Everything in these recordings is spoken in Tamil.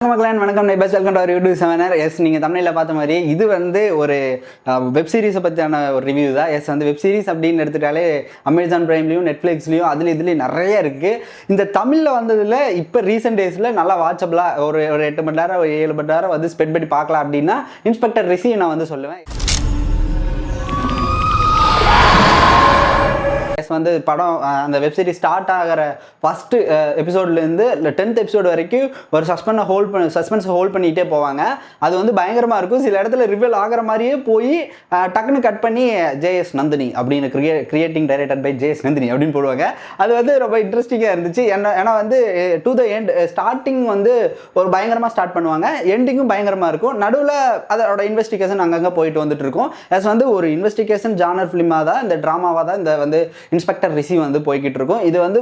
வணக்கம் neighbours, welcome to our YouTube channel. Yes, நீங்கள் தமிழில் பார்த்த மாதிரி இது வந்து ஒரு வெப் சீரிஸை பற்றியான ஒரு ரிவ்யூ தான். எஸ், வந்து வெப் சீரிஸ் அப்படின்னு எடுத்துட்டாலே அமேசான் ப்ரைம்லேயும் நெட்ஃப்ளிக்ஸ்லேயும் இதுலேயும் நிறைய இருக்குது. இந்த தமிழில் வந்ததில் இப்போ ரீசெண்ட் டேஸில் நல்லா வாட்சபிளாக ஒரு 8 மணி நேரம் 7 மணி நேரம் வந்து ஸ்பெண்ட் பண்ணி பார்க்கலாம் அப்படின்னா இன்ஸ்பெக்டர் ரிஷி நான் வந்து சொல்லுவேன். வந்து படம் அந்த வெப்சீரிஸ் ஸ்டார்ட் ஆகிற ஃபஸ்ட்டு எபிசோட்லேருந்து 10th எபிசோடு வரைக்கும் ஒரு சஸ்பென்ஸை ஹோல்ட் பண்ணிகிட்டே போவாங்க. அது வந்து பயங்கரமாக இருக்கும். சில இடத்துல ரிவீல் ஆகிற மாதிரியே போய் டக்குன்னு கட் பண்ணி ஜேஎஸ் நந்தினி அப்படின்னு creating directed by JS Nandini அப்படின்னு போடுவாங்க. அது வந்து ரொம்ப இன்ட்ரெஸ்டிங்காக இருந்துச்சு. ஏன்னா வந்து டு த எண்ட் ஸ்டார்டிங் வந்து ஒரு பயங்கரமாக ஸ்டார்ட் பண்ணுவாங்க, எண்டிங்கும் பயங்கரமாக இருக்கும். நடுவில் அதோட இன்வெஸ்டிகேஷன் அங்கங்கே போயிட்டு வந்துட்டு இருக்கும். எஸ், வந்து ஒரு இன்வெஸ்டிகேஷன் ஜானர் ஃபிலிமாக தான், இந்த ட்ராமாவாக தான் இந்த வந்து இன்ஸ்பெக்டர் ரிஷி வந்து போய்கிட்டு இருக்கும். இது வந்து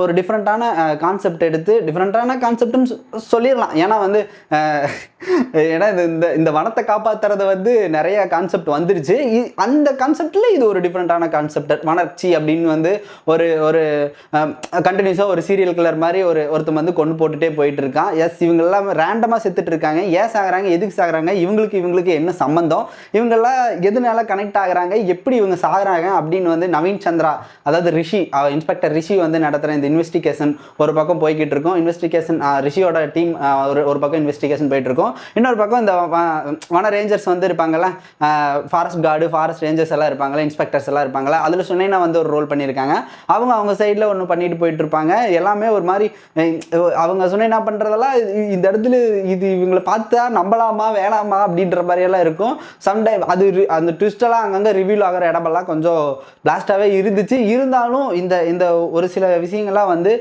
ஒரு டிஃப்ரெண்ட்டான கான்செப்ட் எடுத்து டிஃப்ரெண்ட்டான கான்செப்ட்னு சொல்லிடலாம். ஏன்னா வந்து இந்த வனத்தை காப்பாற்றுறது வந்து நிறைய கான்செப்ட் வந்துருச்சு. அந்த கான்செப்டில் இது ஒரு டிஃப்ரெண்ட்டான கான்செப்ட். வனர்ச்சி அப்படின்னு வந்து ஒரு கண்டினியூஸாக ஒரு சீரியல் கில்லர் மாதிரி ஒருத்தன் வந்து கொண்டு போட்டுகிட்டே போயிட்டு இருக்கான். எஸ், இவங்கெல்லாம் ரேண்டமாக செத்துட்டு இருக்காங்க. ஏன் சாகுறாங்க, எதுக்கு சாகுறாங்க, இவங்களுக்கு என்ன சம்பந்தம், இவங்கெல்லாம் எதுனால கனெக்ட் ஆகுறாங்க, எப்படி இவங்க சாகுறாங்க அப்படின்னு வந்து நவீன் சந்திரா, அதாவது ரிஷி, இன்ஸ்பெக்டர் ரிஷி வந்து நடத்துகிற இந்த இன்வெஸ்டிகேஷன் ஒரு பக்கம் போய்கிட்டு இருக்கும். இன்வெஸ்டிகேஷன் ரிஷியோட டீம் ஒரு பக்கம் இன்வெஸ்டிகேஷன் போயிட்டு இருக்கும். இன்னொரு பக்கம் இந்த வன ரேஞ்சர்ஸ் வந்து இருப்பாங்கள்ல, ஃபாரஸ்ட் கார்டு, ஃபாரஸ்ட் ரேஞ்சர்ஸ் எல்லாம் இருப்பாங்களா, இன்ஸ்பெக்டர்ஸ் எல்லாம் இருப்பாங்களா, அதில் சொன்னேன்னா வந்து ஒரு ரோல் பண்ணியிருக்காங்க. அவங்க சைடில் ஒன்று பண்ணிட்டு போயிட்டு இருப்பாங்க. எல்லாமே ஒரு மாதிரி அவங்க சொன்னேன்னா பண்ணுறதெல்லாம் இந்த இடத்துல இது இவங்களை பார்த்தா நம்பலாமா வேணாமா அப்படின்ற மாதிரியெல்லாம் இருக்கும். சம்டைம் அது அந்த ட்விஸ்டெல்லாம் அங்கங்கே ரிவீல் ஆகிற இடமெல்லாம் கொஞ்சம் பிளாஸ்டாகவே இருந்துச்சு. இருந்தாலும் இந்த ஒரு சில விஷயங்கள்லாம் வந்து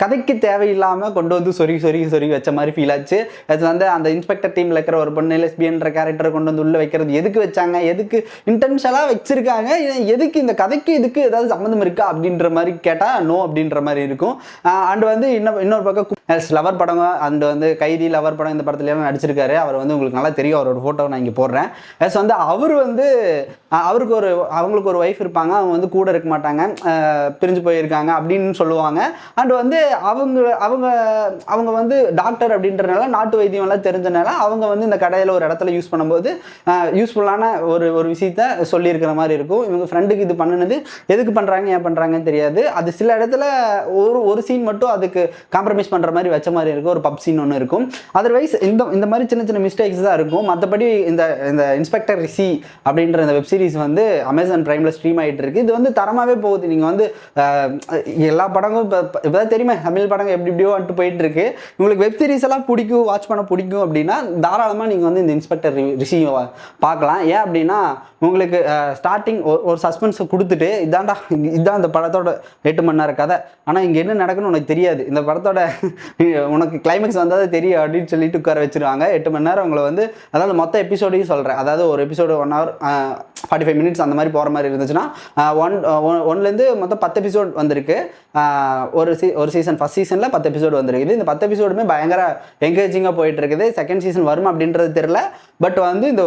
கதைக்கு தேவையில்லாமல் கொண்டு வந்து சொருகி வச்ச மாதிரி ஃபீல் ஆச்சு. அது வந்து அந்த இன்ஸ்பெக்டர் டீமில் இருக்கிற ஒரு பொண்ணு லெஸ்பியன்ற கேரக்டரை கொண்டு வந்து உள்ளே வைக்கிறது எதுக்கு வச்சாங்க, எதுக்கு இன்டென்ஷனாக வச்சிருக்காங்க, எதுக்கு இந்த கதைக்கு இதுக்கு ஏதாவது சம்மந்தம் இருக்கா அப்படின்ற மாதிரி கேட்டால் நோ அப்படின்ற மாதிரி இருக்கும். அண்ட் வந்து இன்னொரு பக்கம் லவர் படம், அண்ட் வந்து கைதி லவர் படம் இந்த படத்துலலாம் நடிச்சிருக்காரு. அவர் வந்து உங்களுக்கு நல்லா தெரியும், அவரோட ஃபோட்டோ நான் இங்கே போடுறேன். எஸ், வந்து அவர் வந்து அவங்களுக்கு ஒரு ஒய்ஃப் இருப்பாங்க, அவங்க வந்து கூட இருக்க மாட்டாங்க, பிரிஞ்சு போயிருக்காங்க அப்படின்னு சொல்லுவாங்க. அண்ட் வந்து அவங்க வந்து டாக்டர் அப்படின்றனால நாட்டு வைத்தியம் எல்லாம் தெரிஞ்சனால அவங்க வந்து இந்த கடையில் ஒரு இடத்துல யூஸ் பண்ணும்போது யூஸ்ஃபுல்லான ஒரு விஷயத்த சொல்லியிருக்கிற மாதிரி இருக்கும். இவங்க ஃப்ரெண்டுக்கு இது பண்ணினது எதுக்கு பண்ணுறாங்க, ஏன் பண்ணுறாங்கன்னு தெரியாது. அது சில இடத்துல ஒரு சீன் மட்டும் அதுக்கு காம்ப்ரமைஸ் பண்ணுற மாதிரி வச்ச மாதிரி இருக்கும். ஒரு பப் சீன் ஒன்று இருக்கும். அதர்வைஸ் இந்த மாதிரி சின்ன மிஸ்டேக்ஸ் தான் இருக்கும். மற்றபடி இந்த இன்ஸ்பெக்டர் ரிஷி அப்படின்ற இந்த வெப் சீரிஸ் வந்து அமேசான் பிரைமில் ஸ்ட்ரீம் ஆகிட்டு இருக்கு. இது வந்து தரமாகவே போகுது. நீங்கள் வந்து எல்லா படங்களும் இப்போதான் தெரியுமா, தமிழ் படங்கள் எப்படியோ வந்துட்டு போயிட்டு இருக்கு. உங்களுக்கு வெப் சீரிஸ் எல்லாம் பிடிக்கும், வாட்ச் பண்ண பிடிக்கும் அப்படின்னா தாராளமாக நீங்கள் வந்து இந்த இன்ஸ்பெக்டர் ரிஷியை பார்க்கலாம். ஏன் அப்படின்னா உங்களுக்கு ஸ்டார்டிங் ஒரு சஸ்பென்ஸை கொடுத்துட்டு இதான் இந்த படத்தோட 8 மணி நேரம் கதை, ஆனால் இங்கே என்ன நடக்குன்னு உனக்கு தெரியாது, இந்த படத்தோட உனக்கு கிளைமேக்ஸ் வந்தால் தெரியும் அப்படின்னு சொல்லிட்டு உட்கார வச்சுருவாங்க. 8 மணி நேரம் உங்களை வந்து, அதாவது மொத்த எபிசோடையும் சொல்கிறேன், அதாவது ஒரு எபிசோடு 1 hour 45 minutes அந்த மாதிரி போகிற மாதிரி இருந்துச்சுன்னா ஒன்லேருந்து மொத்தம் 10 எபிசோட் வந்திருக்கு. ஒரு சீசன் ஃபஸ்ட் சீசனில் 10 எபிசோடு வந்திருக்குது. இந்த 10 எபிசோடுமே பயங்கர என்கரேஜிங்காக போயிட்டு இருக்குது. செகண்ட் சீசன் வருமா அப்படின்றது தெரியல, பட் வந்து இந்த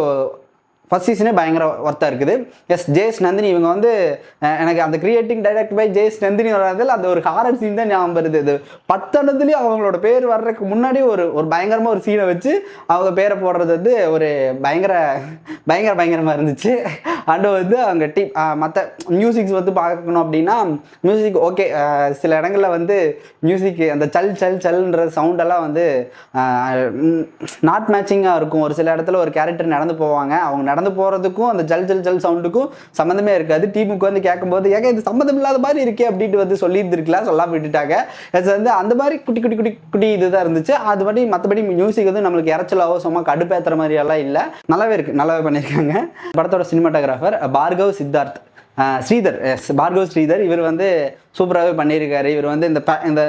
ஃபஸ்ட் சீசனே பயங்கர ஒர்த்தாக இருக்குது. எஸ், ஜேஎஸ் நந்தினி இவங்க வந்து எனக்கு அந்த creating direct by JS Nandini வர்றதில் அந்த ஒரு ஹாரர் சீன் தான் ஞாபகம் வருது. இது 10 அவங்களோட பேர் வர்றதுக்கு முன்னாடி ஒரு பயங்கரமாக ஒரு சீனை வச்சு அவங்க பேரை போடுறது வந்து ஒரு பயங்கரமாக இருந்துச்சு. அண்டு வந்து அவங்க டீம் மற்ற மியூசிக்ஸ் வந்து பார்க்கணும் அப்படின்னா மியூசிக் ஓகே, சில இடங்களில் வந்து மியூசிக் அந்த சல்ன்ற சவுண்டெல்லாம் வந்து நாட் மேட்சிங்காக இருக்கும். ஒரு சில இடத்துல ஒரு கேரக்டர் நடந்து போவாங்க, அவங்க நடந்து போகிறதுக்கும் அந்த ஜல் சவுண்டுக்கும் சம்மந்தமே இருக்காது. டீமுக்கு வந்து கேட்கும்போது ஏங்க இது சம்மந்தம் இல்லாத மாதிரி இருக்கே அப்படின்ட்டு வந்து சொல்லியிருந்துருக்கலாம், சொல்லாமல் விட்டுட்டாங்க. அது வந்து அந்த மாதிரி குட்டி இதுதான் இருந்துச்சு. அது மாதிரி மற்றபடி மியூசிக் வந்து நம்மளுக்கு இறச்சலாவோ சும்மா கடுப்பேற்றுற மாதிரியெல்லாம் இல்லை, நல்லாவே பண்ணியிருக்காங்க. படத்தோட சினிமாட்டோகிராஃபர் பார்கவ் ஸ்ரீதர். எஸ், பார்கவ் ஸ்ரீதர் இவர் வந்து சூப்பராகவே பண்ணியிருக்காரு. இவர் வந்து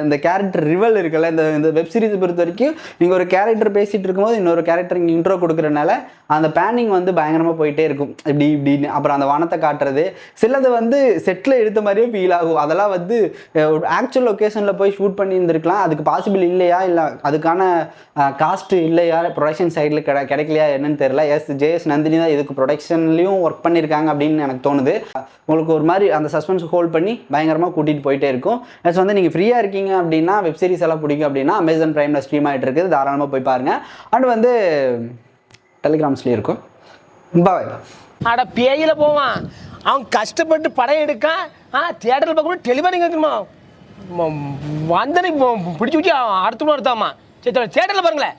இந்த கேரக்டர் ரிவல் இருக்குல்ல, இந்த வெப் சீரிஸை பொறுத்த வரைக்கும் நீங்கள் ஒரு கேரக்டர் பேசிகிட்டு இருக்கும்போது இன்னொரு கேரக்டர் இங்கே இன்ட்ரோ கொடுக்குறனால அந்த பேனிங் வந்து பயங்கரமாக போயிட்டே இருக்கும், இப்படின்னு. அப்புறம் அந்த வனத்தை காட்டுறது சிலது வந்து செட்டில் எடுத்த மாதிரியே ஃபீல் ஆகும். அதெல்லாம் வந்து ஆக்சுவல் லொக்கேஷனில் போய் ஷூட் பண்ணியிருந்துருக்கலாம், அதுக்கு பாசிபிள் இல்லையா, இல்லை அதுக்கான காஸ்ட்டு இல்லையா, ப்ரொடக்ஷன் சைடில் கிடைக்கலையா என்னன்னு தெரியல. எஸ், ஜேஎஸ் நந்தினி தான் இதுக்கு ப்ரொடக்ஷன்லேயும் ஒர்க் பண்ணியிருக்காங்க அப்படின்னு எனக்கு தோணுது. உங்களுக்கு ஒரு மாதிரி அந்த சஸ்பென்ஸ் ஹோல்ட் பண்ணி பயங்கரமாக கூட்டிகிட்டு போயிட்டே இருக்கும். நெக்ஸ்ட் வந்து நீங்கள் ஃப்ரீயாக இருக்கீங்க அப்படின்னா, வெப் சீரிஸ் எல்லாம் பிடிக்கும் அப்படின்னா அமேசான் ப்ரைமில் ஸ்ட்ரீம் ஆகிட்டு இருக்குது, தாராளமாக போய் பாருங்கள். அண்ட் வந்து டெலிகிராம்ஸ்லேயும் இருக்கும். பாய். அட பேயில போவான் அவன் கஷ்டப்பட்டு படம் எடுக்க தியேட்டரில் பார்க்கணும் தெளிவாக நீங்கள் இருக்கணுமா வந்தனை பிடிச்சி வச்சு அடுத்த அடுத்தாமா சரி தியேட்டரில் பாருங்களேன்.